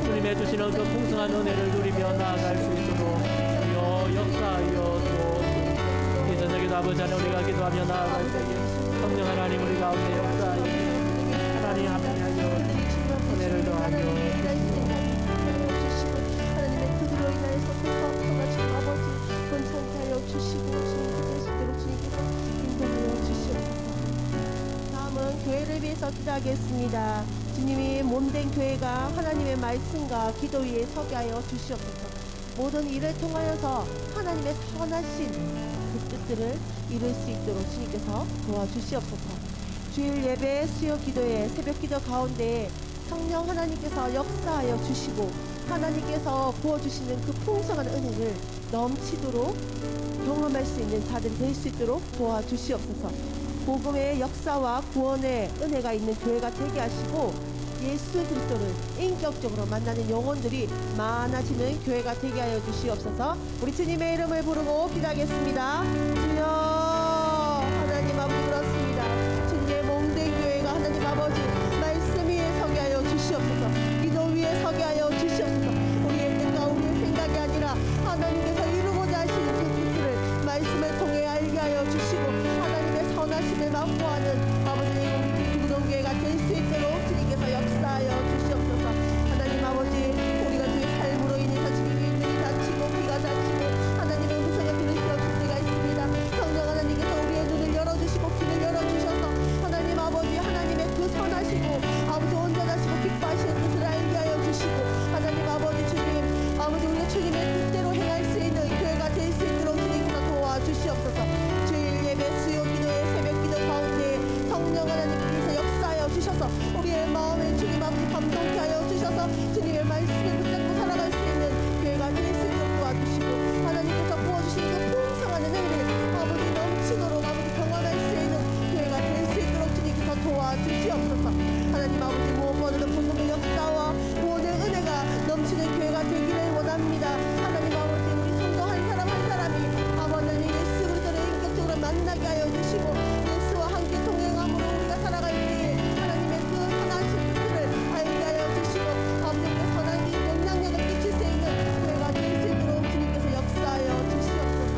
주님의 주시는 그 풍성한 은혜를 누리며 나아갈 수 있도록 주여 역사하여 주옵소서. 이 저녁에도 아버지 하나님 우리가 기도하며 나아갈 때에 성령 하나님 우리 가운데 역사하여 하나님 함께하여 은혜를 더하여 하나님의 그들로 인하여서 고통과 지금 아버지 권상케 하여 주시고 주님 되시도록 주님께서 인도하여 주시옵소서. 다음은 교회를 위해서 기도하겠습니다. 주님이 몸된 교회가 하나님의 말씀과 기도 위에 서게 하여 주시옵소서. 모든 일을 통하여서 하나님의 선하신 그 뜻들을 이룰 수 있도록 주님께서 도와주시옵소서. 주일 예배, 수요 기도회, 새벽 기도 가운데 성령 하나님께서 역사하여 주시고 하나님께서 부어주시는 그 풍성한 은혜를 넘치도록 경험할 수 있는 자들이 될 수 있도록 도와주시옵소서. 복음의 역사와 구원의 은혜가 있는 교회가 되게 하시고 예수 그리스도를 인격적으로 만나는 영혼들이 많아지는 교회가 되게 하여 주시옵소서. 우리 주님의 이름을 부르고 기도하겠습니다. 주여 하나님 아버지 그렇습니다. 주님의 몸된 교회가 하나님 아버지 말씀 위에 서게 하여 주시옵소서. 기도 위에 서게 하여 주시옵소서. 우리의 뜻과 우리의 생각이 아니라 하나님께서 이루고자 하시는 그 뜻을 말씀을 통해 알게 하여 주시고 하나님의 선하심을 맛보아하는 아버지의 우리 구동교회가 될 수 있도록 주님께서 역사하여 주시옵소서. 하나님 아버지 우리가 주의 삶으로 인해서 주님의 눈이 닫히고 귀가 닫히고 하나님의 음성을 들을 수 없을 때가 있습니다. 성령 하나님께서 우리의 눈을 열어주시고 귀를 열어주셔서 하나님 아버지 하나님의 그 선하시고 아버지 온전하시고 기뻐하시는 뜻을 알게 하여 주시고 하나님 아버지 주님 아버지 우리가 주님의 뜻대로 행할 수 있는 교회가 될 수 있도록 주님께서 도와주시옵소서. 주일 예배 수요 기도회 새벽 기도 가운데 성령 하나님께서 역사하여 주셔서 우리의 마음에 주님 아버지 감동케 하여 주셔서 주님의 말씀을 붙잡고 살아갈 수 있는 교회가 될 수 있도록 도와주시고 하나님께서 부어주시는 그 풍성한 은혜를 아버지 넘치도록 아버지 경험할 수 있는 교회가 될 수 있도록 주님께서 도와주시옵소서. 하나님 아버지 무엇보다도 복음의 역사와 구원의 은혜가 넘치는 교회가 되기를 원합니다. 하나님 아버지 우리 성도 한 사람 한 사람이 아버지 예수 그리스도를 인격적으로 만나게 하여 주시고 예수와 함께 동행함으로 우리가 살아갈 때에 하나님의 그 선하신 뜻을 알게 하여 주시고 아버지의 선한 영향력을 끼칠 수 있는 교회가 될 수 있도록 주님께서 역사하여 주시옵소서.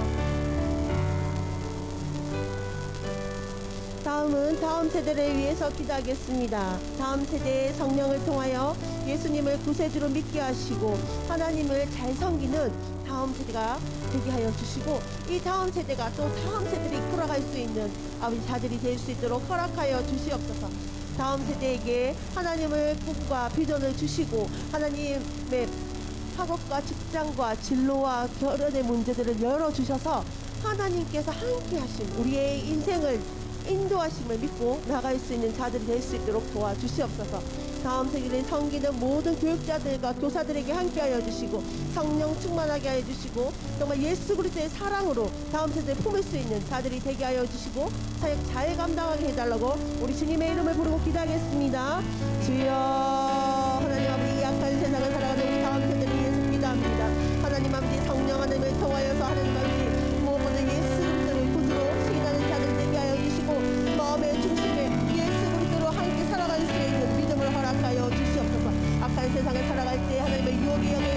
다음은 다음 세대를 위해서 기도하겠습니다. 다음 세대의 성령을 통하여 예수님을 구세주로 믿게 하시고 하나님을 잘 섬기는 다음 세대가 되게 하여 주시고 이 다음 세대가 또 다음 세대를 이끌어갈 수 있는 아버지 자들이 될 수 있도록 허락하여 주시옵소서. 다음 세대에게 하나님을 꿈과 비전을 주시고 하나님의 학업과 직장과 진로와 결혼의 문제들을 열어주셔서 하나님께서 함께 하신 우리의 인생을 인도하심을 믿고 나갈 수 있는 자들이 될 수 있도록 도와주시옵소서. 다음 세대를 섬기는 모든 교육자들과 교사들에게 함께하여 주시고 성령 충만하게 하여 주시고 정말 예수 그리스도의 사랑으로 다음 세대를 품을 수 있는 자들이 되게 하여 주시고 사역 잘 감당하게 해달라고 우리 주님의 이름을 부르고 기도하겠습니다. 주여 하나님 아버지 이 약한 세상을 살아가는 우리 다음 세대를 위해서 기도합니다. 하나님 아버지 성령 하나님을 통하여서 하나님 아버지 무엇보다 예수 그리스도를 구주로 시인하는 자들 되게 하여 주시고 마음의 중심에 예수 그리스도로 함께 살아갈 수 있는 믿음을 허락하여 주시옵소서. 악한 세상을 살아갈 때 하나님의 유혹의 영을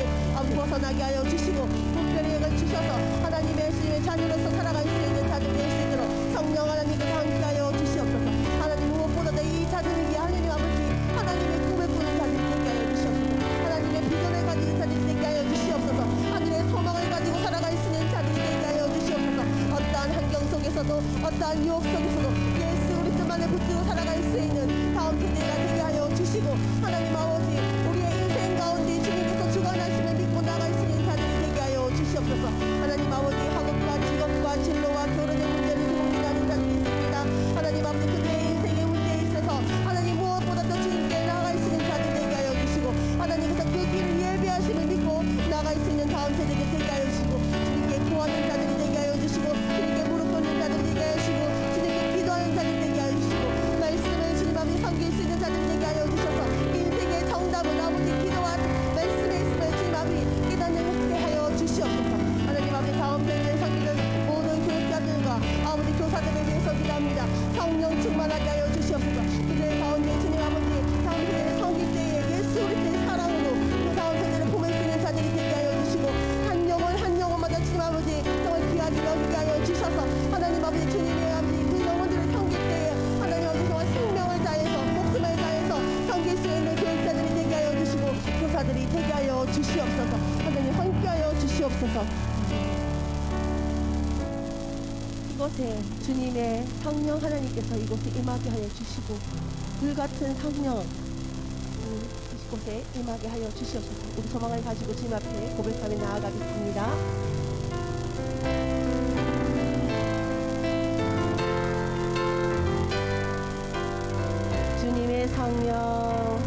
벗어나게 하여 주시고 분별의 영을 주셔서 하나님의 주님의 자녀로서 살아갈 수 있는 자들 될 수 있도록 성령 하나님께서 함께하여 주시옵소서. 하나님 무엇보다도 이 자들을 위해 하나님 아버지 하나님의 꿈을 꾸는 자들이 되게 하여 주시옵소서. 하나님의 비전을 가진 자들이 되게 하여 주시옵소서. 하늘의 소망을 가지고 살아갈 수 있는 자들이 되게 하여 주시옵소서. 어떠한 환경 속에서도 어떠한 유혹 속에서도 예수 그리스도만을 붙들고 살아갈 수 있는 다음 세대가 되게 하여 주시고 하나님 아버지 우리의 인생 가운데 주님께서 주관하시면 믿고 나갈 수 있는 자들이 되게 하여 주시옵소서. 하나님 아버지 학업과 직업과 진로와 결혼의 문제를 고민하는 자들이 있습니다. 하나님 아버지 그들의 인생의 문제에 있어서 하나님 무엇보다도 주님께 나아갈 수 있는 자들 되게 하여 주시고 하나님께서 그 길을 예비하심을 믿고 나아갈 수 있는 다음 세대가 되게 하여 주시고 주님께 구하는 자들이 되게 하여 주시고 주님께 무릎 꿇는 자들이 되게 하여 주시고 주님께 기도하는 자들이 되게 하여 주시고 말씀을 주님 앞에 섬길 수 있는 자들 되게 하여 주셔서 인생의 이곳에 주님의 성령 하나님께서 이곳에 임하게 하여 주시고 불같은 성령 이곳에 임하게 하여 주시옵소서. 우리 소망을 가지고 주님 앞에 고백하며 나아가겠습니다. 주님의 성령,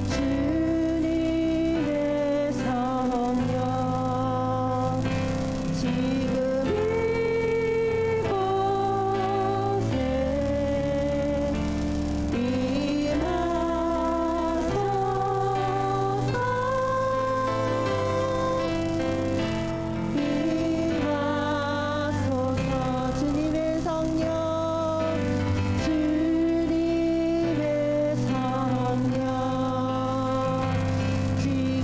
주님의 성령, 지금 이곳에 임하소서. 주님의 성령, 주님의 성령, 지금 이곳에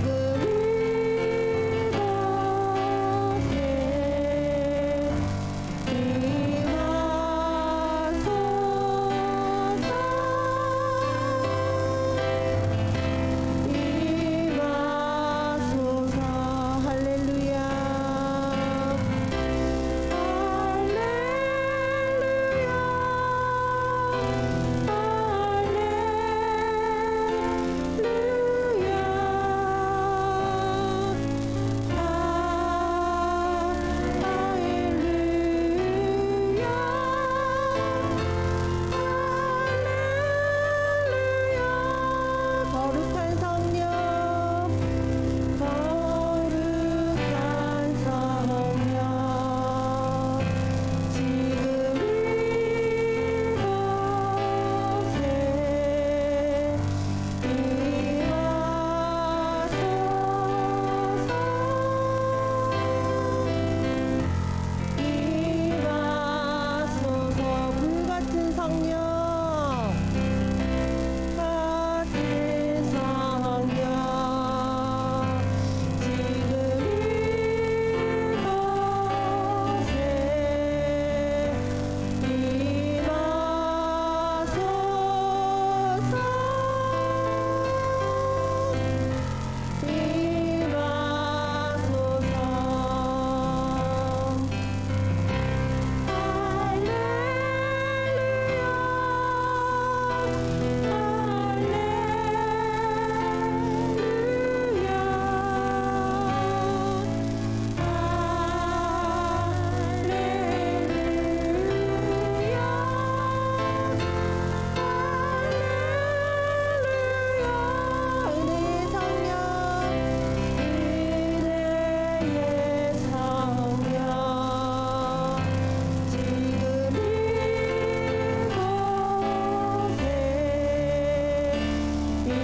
임하소서. 할렐루야. 거룩한 성령, 거룩한 성령, 지금 이곳에 임하소서. 불같은 성령, 같은 성령, 지금 이곳에 임하소서.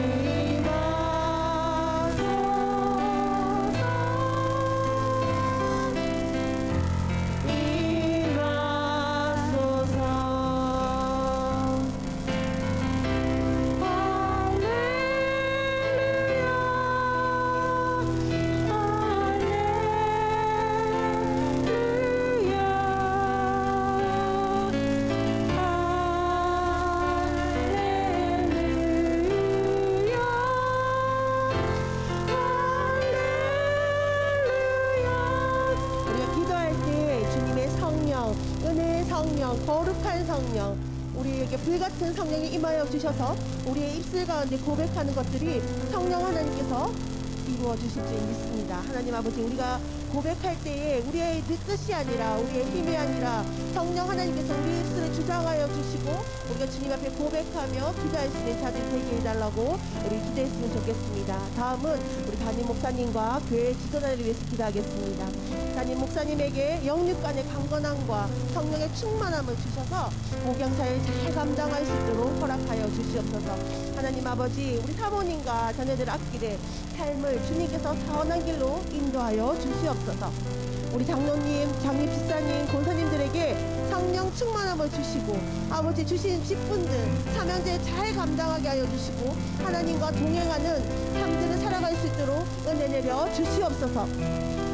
우리가 기도할 때 주님의 성령, 은혜의 성령, 거룩한 성령, 우리에게 불같은 성령이 임하여 주셔서 우리의 입술 가운데 고백하는 것들이 성령 하나님께서 이루어 주실 줄 믿습니다. 하나님 아버지, 우리가 고백할 때에 우리의 뜻이 아니라 우리의 힘이 아니라 성령 하나님께서 우리 입술을 주장하여 주시고 우리가 주님 앞에 고백하며 기도할 수 있는 자들이 되게 해달라고 우리 기도했으면 좋겠습니다. 다음은 우리 담임 목사님과 교회 지도자를 위해서 기도하겠습니다. 담임 목사님에게 영육간의 강건함과 성령의 충만함을 주셔서 목양사를 잘 감당할 수 있도록 허락하여 주시옵소서. 하나님 아버지, 우리 사모님과 자녀들 앞길에 삶을 주님께서 선한 길로 인도하여 주시옵소서. 우리 장로님, 장립 집사님, 권사님들에게 성령 충만함을 주시고 아버지 주신 직분들, 사명제 잘 감당하게 하여 주시고 하나님과 동행하는 삶들을 살아갈 수 있도록 은혜 내려 주시옵소서.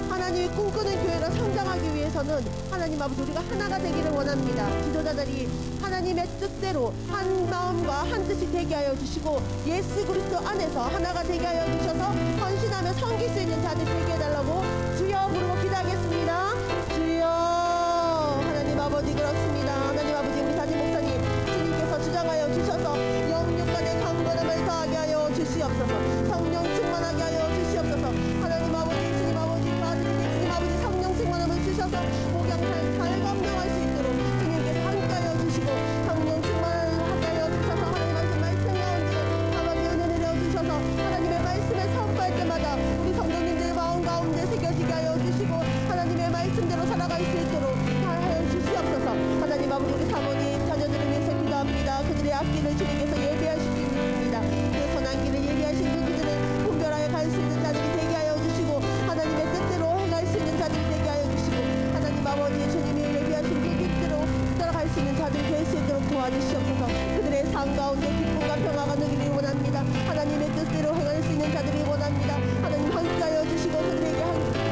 하나님이 꿈꾸는 교회로 성장하기 위해서는 하나님 아버지 우리가 하나가 되기를 원합니다. 지도자들이 하나님의 뜻대로 한 마음과 한 뜻이 되게 하여 주시고 예수 그리스도 안에서 하나가 되게 하여 주셔서 헌신하며 섬길 수 있는 자들 되게 해달라고 주여 부르고 기도하겠습니다. 주여. 하나님 앞길을 주님께서 예비하실 줄 믿습니다. 그 선한 길을 예비하신 그 길을 분별하여 갈 수 있는 자들이 되게 하여 주시고 하나님의 뜻대로 행할 수 있는 자들이 되게 하여 주시고 하나님 아버지 주님이 예비하신 그 길대로 따라갈 수 있는 자들이 될 수 있도록 도와주시옵소서. 그들의 삶 가운데 기쁨과 평화가 누리기 원합니다. 하나님의 뜻대로 행할 수 있는 자들이 원합니다. 하나님 함께하여 주시고 그들에게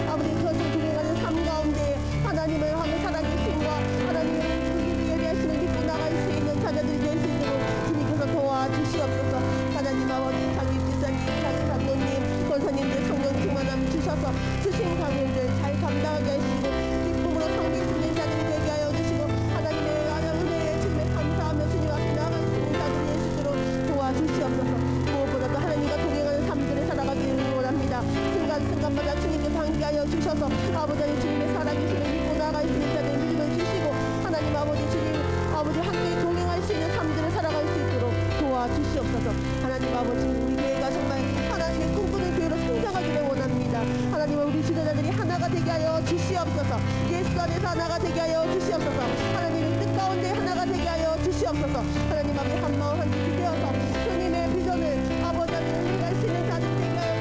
아버지 그것을 동행하는 삶 가운데 하나님을 하는 살아계심과 하나님의 그 길을 예비하심을 믿고 나갈 수 있는 자녀들이 될 수 있도록 주님께서 도와주시옵소서. 하나님 아버지 자기 집사님, 자기 장로님, 권사님들 성령 충만함 주셔서 주신 강연들 잘 감당하게 하시고 기쁨으로 섬길 수 있는 자들이 되게 하여 주시고 하나님의 은혜에 주님에 감사하며 주님 앞에 나아갈 수 있는 자들이 될 수 있도록 도와주시옵소서. 무엇보다도 하나님과 동행하는 삶들을 살아가기를 원합니다. 순간순간마다 주님께서 함께하여 주셔서 아버지 주님의 살아계심을 믿고 나아갈 수 있는 자들의 믿음을 주시고 하나님 아버지 주님 아버지 함께 동행할 수 있는 삶들을 살아갈 수 있도록 도와주시옵소서. 하나님 아버지 우리 교회가 정말 하나님의 꿈꾸는 교회로 성장하기를 원합니다. 하나님 우리 지도자들이 하나가 되게 하여 주시옵소서. 예수 안에서 하나가 되게 하여 주시옵소서. 하나님의 뜻 가운데 하나가 되게 하여 주시옵소서. 하나님 아버지 한마음 한뜻이 되어서 주님의 비전을 아버지 하나님 행할 수 있는 자들 되게 하여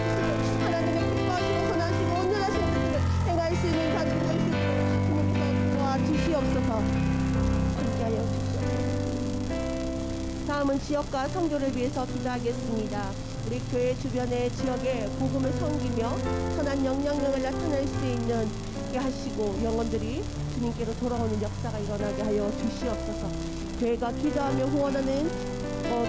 주시고 하나님의 기뻐하시고 선하시고 온전하신 뜻을 행할 수 있는 자들 될 수 있도록 주님께서 도와주시옵소서. 함께하여 주시옵소서. 다음은 지역과 선교를 위해서 기도하겠습니다. 우리 교회 주변의 지역에 복음을 섬기며 선한 영향력을 나타낼 수 있는 게 하시고 영혼들이 주님께로 돌아오는 역사가 일어나게 하여 주시옵소서. 교회가 기도하며 후원하는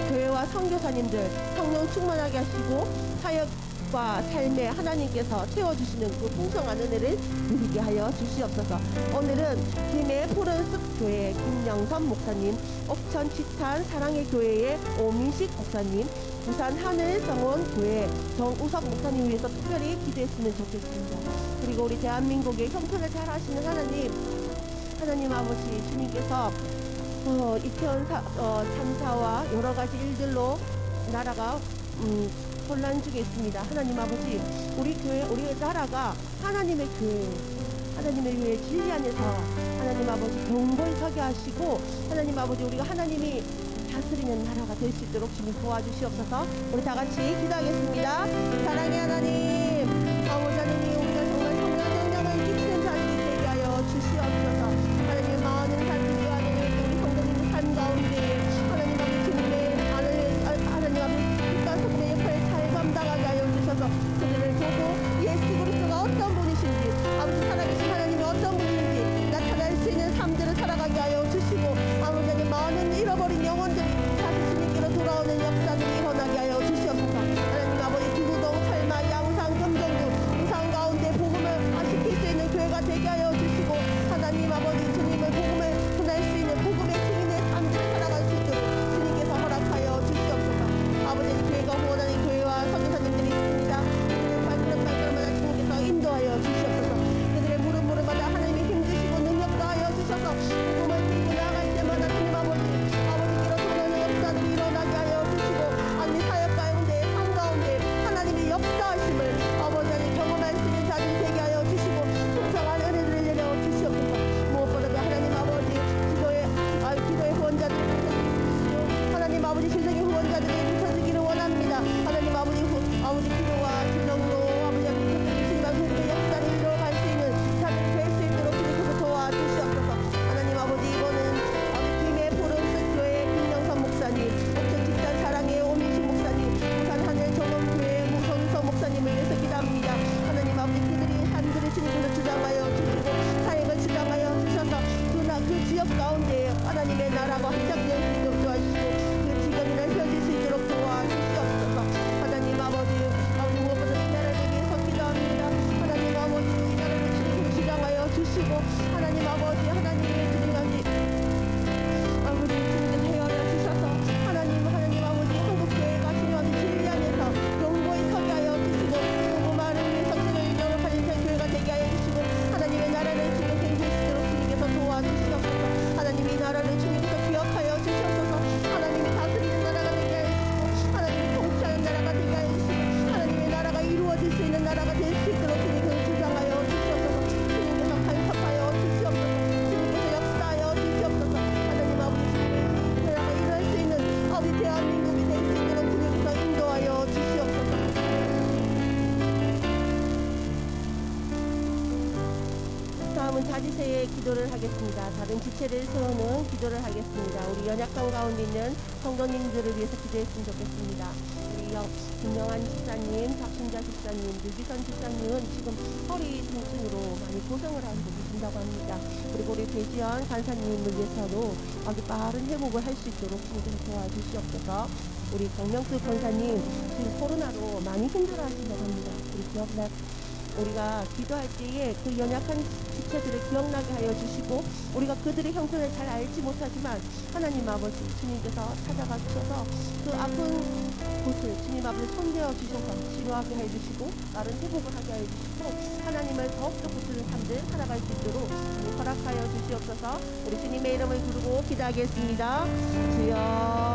교회와 선교사님들 성령 충만하게 하시고 사역과 삶에 하나님께서 채워주시는 그 풍성한 은혜를 누리게 하여 주시옵소서. 오늘은 김해 푸른숲 교회 김영선 목사님, 옥천 치탄 사랑의 교회의 오민식 목사님, 부산 하늘성원 교회 정우석 목사님 위해서 특별히 기도했으면 좋겠습니다. 그리고 우리 대한민국의 형편을 잘 하시는 하나님 아버지 주님께서 이태원 참사와 여러 가지 일들로 나라가 혼란 중에 있습니다. 하나님 아버지 우리 교회 우리 나라가 하나님의 교회 하나님의 교회 진리 안에서 하나님 아버지 경고히 서게 하시고 하나님 아버지 우리가 하나님이 다스리는 나라가 될 수 있도록 주님 도와주시옵소서. 우리 다 같이 기도하겠습니다. 사랑의 하나님 아버지 하나님 우리가 정말 성령의 영향을 끼치는 자들이 되게 하여 주시옵소서. 하나님 많은 삶을 요하는 우리 성도님의 삶 가운데 하나님 아버지 주님의 하나님 아버지 빛과 소금의 역할을 잘 감당하게 하여 주셔서 그들을 보고 예수 그리스도가 어떤 분이신지 아버지 살아계신 하나님이 어떤 분이신지 나타날 수 있는 삶들을 살아가게 하여 주시고 아버지 하나님 많은 잃어버린 영혼들이 다시 주님께로 돌아오는 역사들이 일어나게 하여 주시옵소서. 하나님 아버지 두구동 탈마 양상 빠지세요 기도를 하겠습니다. 다른 지체를 세우는 기도를 하겠습니다. 우리 연약한 가운데 있는 성도님들을 위해서 기도했으면 좋겠습니다. 우리 김영환 집사님, 박순자 집사님, 유기선 집사님은 지금 허리 통증으로 많이 고생을 하고 계신다고 합니다. 그리고 우리 배지연 간사님을 위해서도 아주 빠른 회복을 할 수 있도록 좀 도와주시옵소서. 우리 정명수 권사님 지금 코로나로 많이 힘들어하신다고 합니다. 우리가 기도할 때에 그 연약한 지체들을 기억나게 하여 주시고 우리가 그들의 형편을 잘 알지 못하지만 하나님 아버지 주님께서 찾아가 주셔서 그 아픈 곳을 주님 앞에 손대어 주셔서 치료하게 해주시고 빠른 회복을 하게 해주시고 하나님을 더욱더 붙드는 삶들 살아갈 수 있도록 허락하여 주시옵소서. 우리 주님의 이름을 부르고 기도하겠습니다. 주여